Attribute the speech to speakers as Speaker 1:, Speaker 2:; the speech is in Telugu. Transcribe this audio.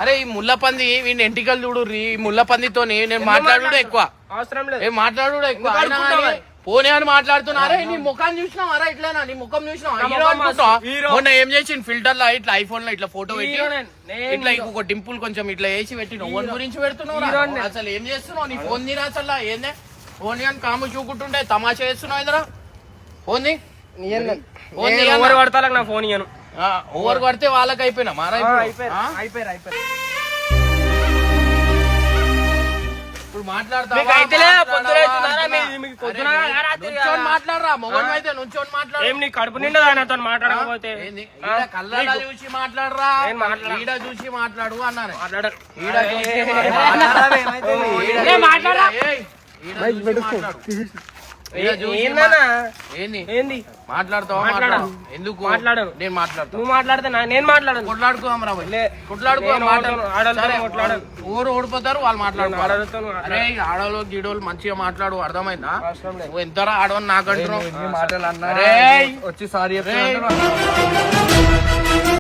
Speaker 1: అరే ఈ ముళ్ళపంది వీడిని ఎంటికలు చూడు ఈ ముళ్ళపందితో నేను మాట్లాడు ఎక్కువ
Speaker 2: అవసరం లేదు,
Speaker 1: మాట్లాడు ఎక్కువ పోనీ అని మాట్లాడుతున్నారా నీ ముఖాన్ని చూసినావారా ఇట్లా నీ ముఖం చూసినావా మొన్న ఏం చేసి ఫిల్టర్ లో ఇట్లా ఐఫోన్ లో ఇట్లా ఫోటో పెట్టి ఇట్లా ఇంకొక డింపుల్ కొంచెం ఇట్లా వేసి పెట్టి ఓన్ గురించి పెడుతున్నావు అసలు ఏం చేస్తున్నావు నీ ఫోన్ తీరా అసలు ఏందే ఫోన్ అని కాము చూకుంటుండే తమాషా చేస్తున్నావు ఇద్దరా ఫోన్
Speaker 2: ఓవర్ పడతా నా ఫోన్ ఇయ్యను
Speaker 1: ఓవర్ పడితే వాళ్ళకి అయిపోయినా మారా
Speaker 2: అయిపోయారు
Speaker 1: ఇప్పుడు మాట్లాడతా మాట్లాడరా మొగన్ అయితే నుంచోని మాట్లాడు
Speaker 2: కడుపు నిండా ఆయనతో మాట్లాడకపోతే
Speaker 1: కళ్ళ చూసి మాట్లాడరా ఈడ చూసి మాట్లాడు అన్నాను ఏంది మాట్లాడతావా ఎందుకు మాట్లాడను నేను మాట్లాడతా
Speaker 2: నువ్వు మాట్లాడితే నేను మాట్లాడను
Speaker 1: కొట్లాడుకోమరా ఊరు ఓడిపోతారు వాళ్ళు మాట్లాడుకోవాలి అరే ఆడవాళ్ళు గీడోళ్ళు మంచిగా మాట్లాడు అర్థమైందా నువ్వు ఎంతరా ఆడవని నాకు అంటున్నావు
Speaker 3: మాటలు అన్నా
Speaker 1: అరే
Speaker 3: వచ్చి సారీ